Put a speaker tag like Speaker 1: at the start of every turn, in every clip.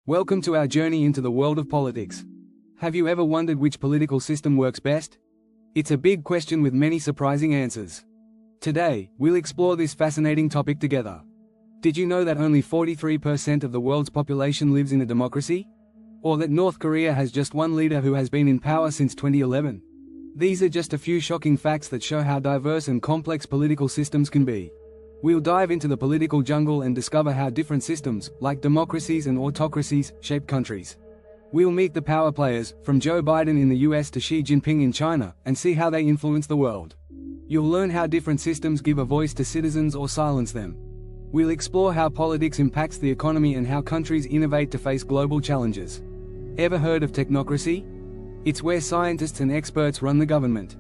Speaker 1: Welcome to our journey into the world of politics. Have you ever wondered which political system works best? It's a big question with many surprising answers. Today, we'll explore this fascinating topic together. Did you know that only 43% of the world's population lives in a democracy? Or that North Korea has just one leader who has been in power since 2011? These are just a few shocking facts that show how diverse and complex political systems can be. We'll dive into the political jungle and discover how different systems, like democracies and autocracies, shape countries. We'll meet the power players, from Joe Biden in the US to Xi Jinping in China, and see how they influence the world. You'll learn how different systems give a voice to citizens or silence them. We'll explore how politics impacts the economy and how countries innovate to face global challenges. Ever heard of technocracy? It's where scientists and experts run the government.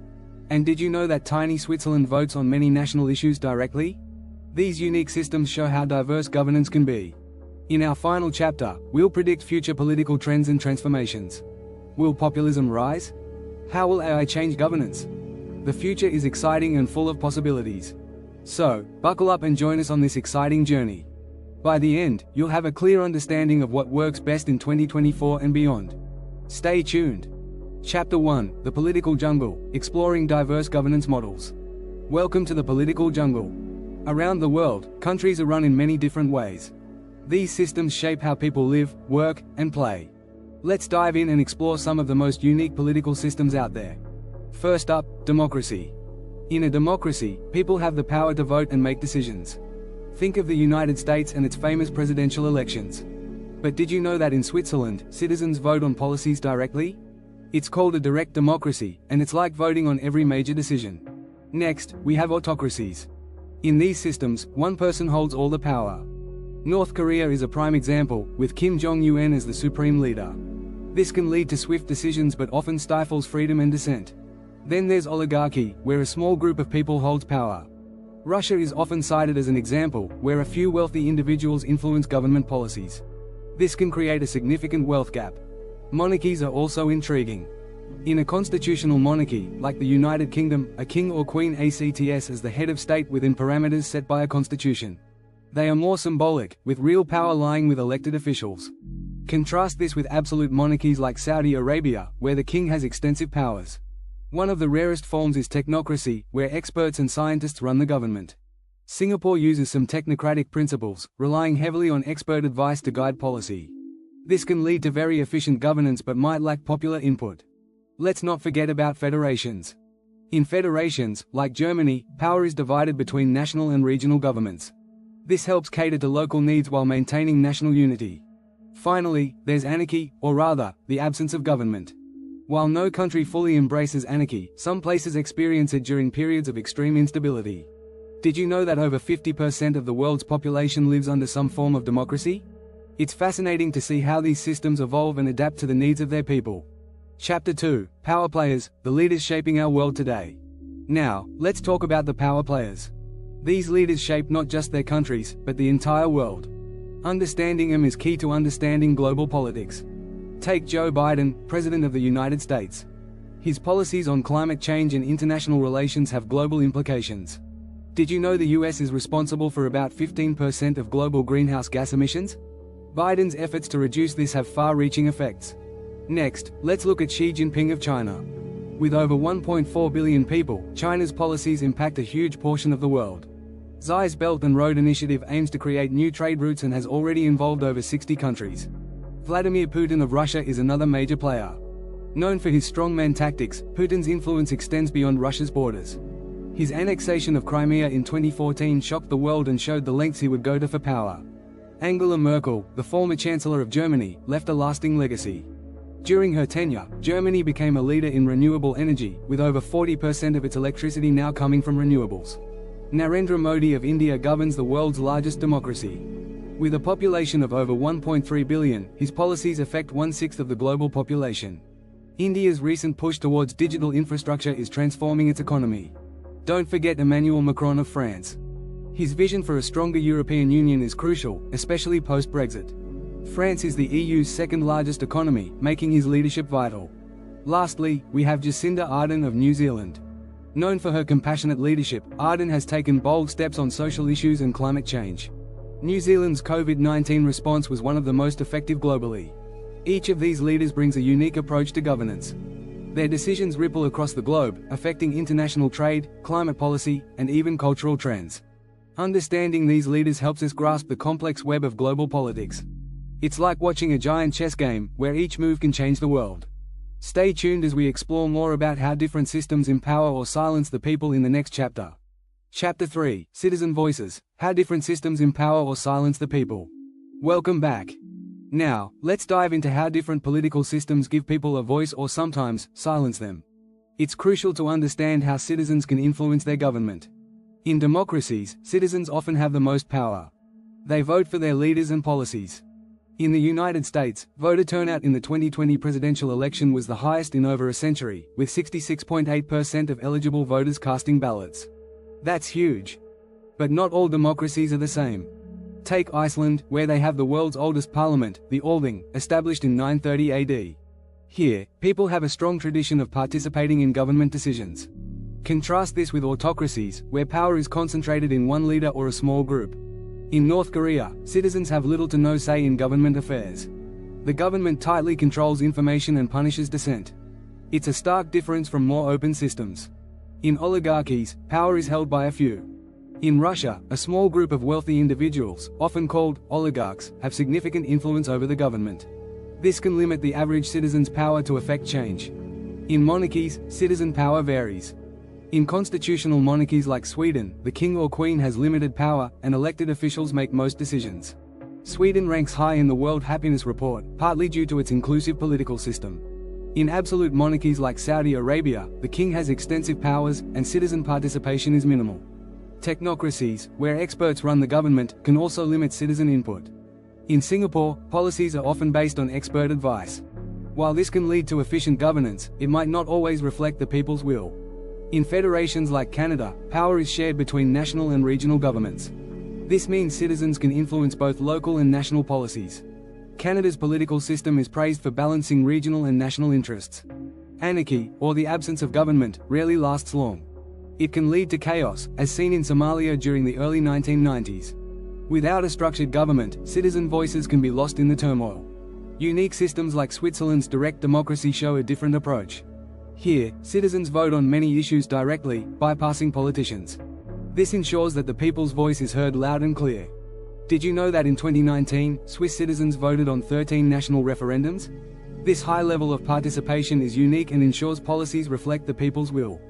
Speaker 1: And did you know that tiny Switzerland votes on many national issues directly? These unique systems show how diverse governance can be. In our final chapter, we'll predict future political trends and transformations. Will populism rise? How will AI change governance? The future is exciting and full of possibilities. So, buckle up and join us on this exciting journey. By the end, you'll have a clear understanding of what works best in 2024 and beyond. Stay tuned. Chapter 1: The Political Jungle, Exploring Diverse Governance Models. Welcome to the political jungle. Around the world, countries are run in many different ways. These systems shape how people live, work, and play. Let's dive in and explore some of the most unique political systems out there. First up, democracy. In a democracy, people have the power to vote and make decisions. Think of the United States and its famous presidential elections. But did you know that in Switzerland, citizens vote on policies directly? It's called a direct democracy, and it's like voting on every major decision. Next, we have autocracies. In these systems, one person holds all the power. North Korea is a prime example, with Kim Jong-un as the supreme leader. This can lead to swift decisions but often stifles freedom and dissent. Then there's oligarchy, where a small group of people holds power. Russia is often cited as an example, where a few wealthy individuals influence government policies. This can create a significant wealth gap. Monarchies are also intriguing. In a constitutional monarchy, like the United Kingdom, a king or queen acts as the head of state within parameters set by a constitution. They are more symbolic, with real power lying with elected officials. Contrast this with absolute monarchies like Saudi Arabia, where the king has extensive powers. One of the rarest forms is technocracy, where experts and scientists run the government. Singapore uses some technocratic principles, relying heavily on expert advice to guide policy. This can lead to very efficient governance but might lack popular input. Let's not forget about federations. In federations, like Germany, power is divided between national and regional governments. This helps cater to local needs while maintaining national unity. Finally, there's anarchy, or rather, the absence of government. While no country fully embraces anarchy, some places experience it during periods of extreme instability. Did you know that over 50% of the world's population lives under some form of democracy? It's fascinating to see how these systems evolve and adapt to the needs of their people. Chapter 2: Power Players, the leaders shaping our world today. Now, let's talk about the power players. These leaders shape not just their countries, but the entire world. Understanding them is key to understanding global politics. Take Joe Biden, President of the United States. His policies on climate change and international relations have global implications. Did you know the US is responsible for about 15% of global greenhouse gas emissions? Biden's efforts to reduce this have far-reaching effects. Next, let's look at Xi Jinping of China. With over 1.4 billion people, China's policies impact a huge portion of the world. Xi's Belt and Road Initiative aims to create new trade routes and has already involved over 60 countries. Vladimir Putin of Russia is another major player. Known for his strongman tactics, Putin's influence extends beyond Russia's borders. His annexation of Crimea in 2014 shocked the world and showed the lengths he would go to for power. Angela Merkel, the former Chancellor of Germany, left a lasting legacy. During her tenure, Germany became a leader in renewable energy, with over 40% of its electricity now coming from renewables. Narendra Modi of India governs the world's largest democracy. With a population of over 1.3 billion, his policies affect 1/6 of the global population. India's recent push towards digital infrastructure is transforming its economy. Don't forget Emmanuel Macron of France. His vision for a stronger European Union is crucial, especially post-Brexit. France is the EU's second-largest economy, making his leadership vital. Lastly, we have Jacinda Ardern of New Zealand. Known for her compassionate leadership, Ardern has taken bold steps on social issues and climate change. New Zealand's COVID-19 response was one of the most effective globally. Each of these leaders brings a unique approach to governance. Their decisions ripple across the globe, affecting international trade, climate policy, and even cultural trends. Understanding these leaders helps us grasp the complex web of global politics. It's like watching a giant chess game, where each move can change the world. Stay tuned as we explore more about how different systems empower or silence the people in the next chapter. Chapter 3: Citizen Voices: How Different Systems Empower or Silence the People. Welcome back. Now, let's dive into how different political systems give people a voice or sometimes silence them. It's crucial to understand how citizens can influence their government. In democracies, citizens often have the most power. They vote for their leaders and policies. In the United States, voter turnout in the 2020 presidential election was the highest in over a century, with 66.8% of eligible voters casting ballots. That's huge. But not all democracies are the same. Take Iceland, where they have the world's oldest parliament, the Althing, established in 930 AD. Here, people have a strong tradition of participating in government decisions. Contrast this with autocracies, where power is concentrated in one leader or a small group. In North Korea, citizens have little to no say in government affairs. The government tightly controls information and punishes dissent. It's a stark difference from more open systems. In oligarchies, power is held by a few. In Russia, a small group of wealthy individuals, often called oligarchs, have significant influence over the government. This can limit the average citizen's power to affect change. In monarchies, citizen power varies. In constitutional monarchies like Sweden, the king or queen has limited power, and elected officials make most decisions. Sweden ranks high in the World Happiness Report, partly due to its inclusive political system. In absolute monarchies like Saudi Arabia, the king has extensive powers, and citizen participation is minimal. Technocracies, where experts run the government, can also limit citizen input. In Singapore, policies are often based on expert advice. While this can lead to efficient governance, it might not always reflect the people's will. In federations like Canada, power is shared between national and regional governments. This means citizens can influence both local and national policies. Canada's political system is praised for balancing regional and national interests. Anarchy, or the absence of government, rarely lasts long. It can lead to chaos, as seen in Somalia during the early 1990s. Without a structured government, citizen voices can be lost in the turmoil. Unique systems like Switzerland's direct democracy show a different approach. Here, citizens vote on many issues directly, bypassing politicians. This ensures that the people's voice is heard loud and clear. Did you know that in 2019, Swiss citizens voted on 13 national referendums? This high level of participation is unique and ensures policies reflect the people's will.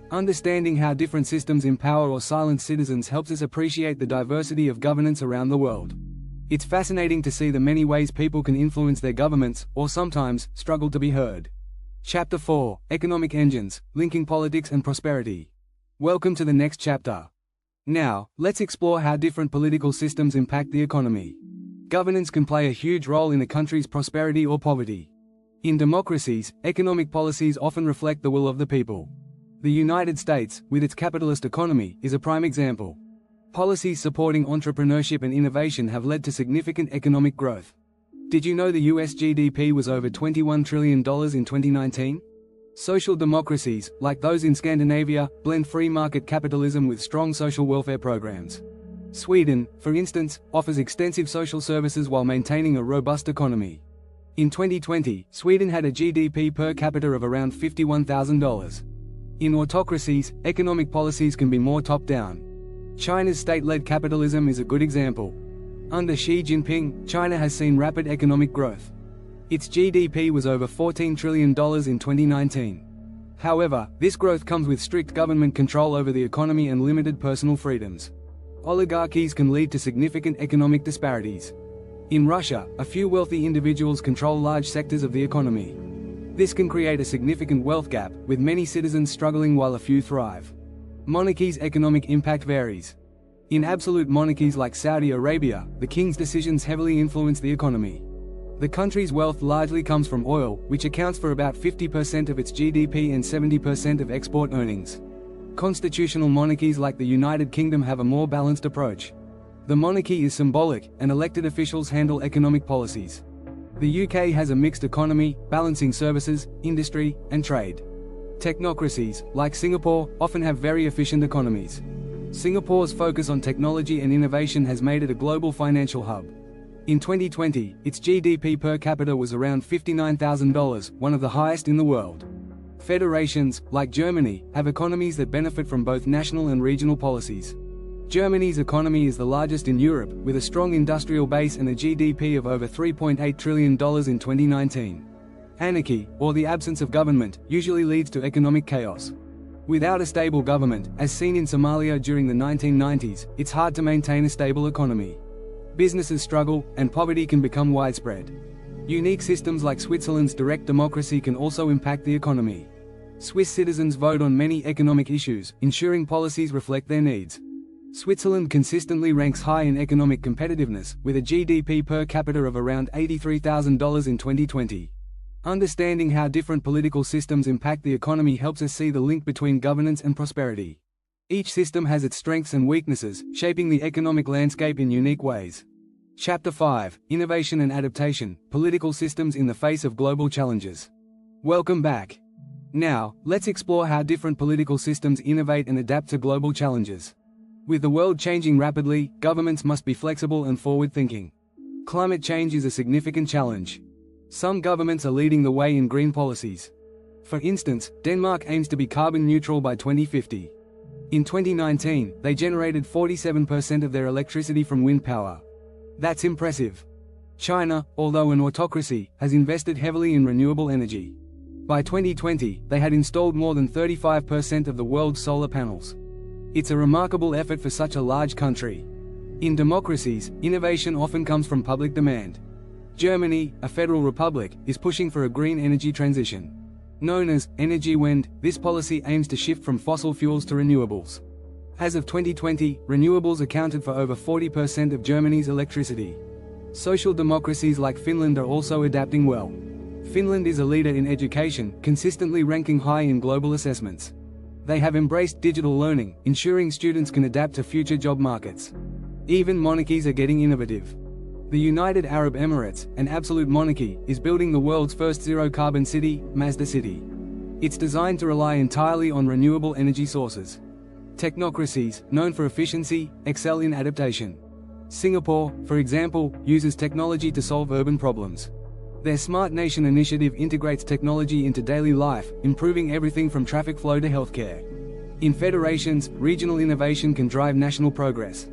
Speaker 1: Understanding how different systems empower or silence citizens helps us appreciate the diversity of governance around the world. It's fascinating to see the many ways people can influence their governments, or sometimes, struggle to be heard. Chapter 4: Economic Engines, Linking Politics and Prosperity. Welcome to the next chapter. Now, let's explore how different political systems impact the economy. Governance can play a huge role in a country's prosperity or poverty. In democracies, economic policies often reflect the will of the people. The United States, with its capitalist economy, is a prime example. Policies supporting entrepreneurship and innovation have led to significant economic growth. Did you know the US GDP was over $21 trillion in 2019? Social democracies, like those in Scandinavia, blend free market capitalism with strong social welfare programs. Sweden, for instance, offers extensive social services while maintaining a robust economy. In 2020, Sweden had a GDP per capita of around $51,000. In autocracies, economic policies can be more top-down. China's state-led capitalism is a good example. Under Xi Jinping, China has seen rapid economic growth. Its GDP was over $14 trillion in 2019. However, this growth comes with strict government control over the economy and limited personal freedoms. Oligarchies can lead to significant economic disparities. In Russia, a few wealthy individuals control large sectors of the economy. This can create a significant wealth gap, with many citizens struggling while a few thrive. Monarchies' economic impact varies. In absolute monarchies like Saudi Arabia, the king's decisions heavily influence the economy. The country's wealth largely comes from oil, which accounts for about 50% of its GDP and 70% of export earnings. Constitutional monarchies like the United Kingdom have a more balanced approach. The monarchy is symbolic, and elected officials handle economic policies. The UK has a mixed economy, balancing services, industry, and trade. Technocracies, like Singapore, often have very efficient economies. Singapore's focus on technology and innovation has made it a global financial hub. In 2020, its GDP per capita was around $59,000, one of the highest in the world. Federations, like Germany, have economies that benefit from both national and regional policies. Germany's economy is the largest in Europe, with a strong industrial base and a GDP of over $3.8 trillion in 2019. Anarchy, or the absence of government, usually leads to economic chaos. Without a stable government, as seen in Somalia during the 1990s, it's hard to maintain a stable economy. Businesses struggle, and poverty can become widespread. Unique systems like Switzerland's direct democracy can also impact the economy. Swiss citizens vote on many economic issues, ensuring policies reflect their needs. Switzerland consistently ranks high in economic competitiveness, with a GDP per capita of around $83,000 in 2020. Understanding how different political systems impact the economy helps us see the link between governance and prosperity. Each system has its strengths and weaknesses, shaping the economic landscape in unique ways. Chapter 5: Innovation and Adaptation, Political Systems in the Face of Global Challenges. Welcome back. Now, let's explore how different political systems innovate and adapt to global challenges. With the world changing rapidly, governments must be flexible and forward-thinking. Climate change is a significant challenge. Some governments are leading the way in green policies. For instance, Denmark aims to be carbon neutral by 2050. In 2019, they generated 47% of their electricity from wind power. That's impressive. China, although an autocracy, has invested heavily in renewable energy. By 2020, they had installed more than 35% of the world's solar panels. It's a remarkable effort for such a large country. In democracies, innovation often comes from public demand. Germany, a federal republic, is pushing for a green energy transition. Known as Energiewende, this policy aims to shift from fossil fuels to renewables. As of 2020, renewables accounted for over 40% of Germany's electricity. Social democracies like Finland are also adapting well. Finland is a leader in education, consistently ranking high in global assessments. They have embraced digital learning, ensuring students can adapt to future job markets. Even monarchies are getting innovative. The United Arab Emirates, an absolute monarchy, is building the world's first zero-carbon city, Mazda City. It's designed to rely entirely on renewable energy sources. Technocracies, known for efficiency, excel in adaptation. Singapore, for example, uses technology to solve urban problems. Their Smart Nation initiative integrates technology into daily life, improving everything from traffic flow to healthcare. In federations, regional innovation can drive national progress.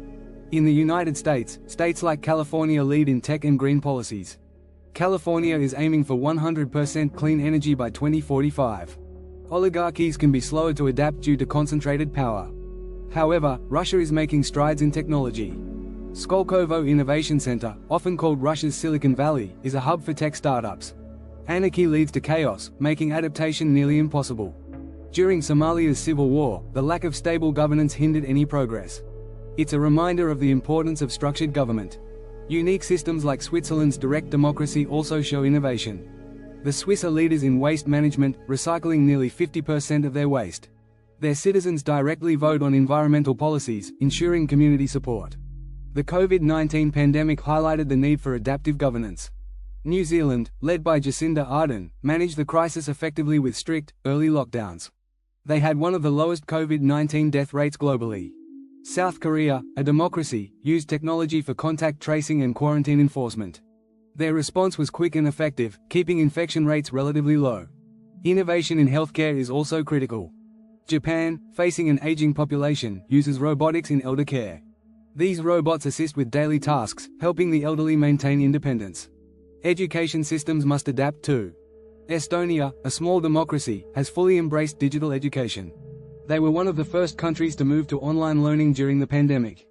Speaker 1: In the United States, states like California lead in tech and green policies. California is aiming for 100% clean energy by 2045. Oligarchies can be slower to adapt due to concentrated power. However, Russia is making strides in technology. Skolkovo Innovation Center, often called Russia's Silicon Valley, is a hub for tech startups. Anarchy leads to chaos, making adaptation nearly impossible. During Somalia's civil war, the lack of stable governance hindered any progress. It's a reminder of the importance of structured government. Unique systems like Switzerland's direct democracy also show innovation. The Swiss are leaders in waste management, recycling nearly 50% of their waste. Their citizens directly vote on environmental policies, ensuring community support. The COVID-19 pandemic highlighted the need for adaptive governance. New Zealand, led by Jacinda Ardern, managed the crisis effectively with strict, early lockdowns. They had one of the lowest COVID-19 death rates globally. South Korea, a democracy, used technology for contact tracing and quarantine enforcement. Their response was quick and effective, keeping infection rates relatively low. Innovation in healthcare is also critical. Japan, facing an aging population, uses robotics in elder care. These robots assist with daily tasks, helping the elderly maintain independence. Education systems must adapt too. Estonia, a small democracy, has fully embraced digital education. They were one of the first countries to move to online learning during the pandemic.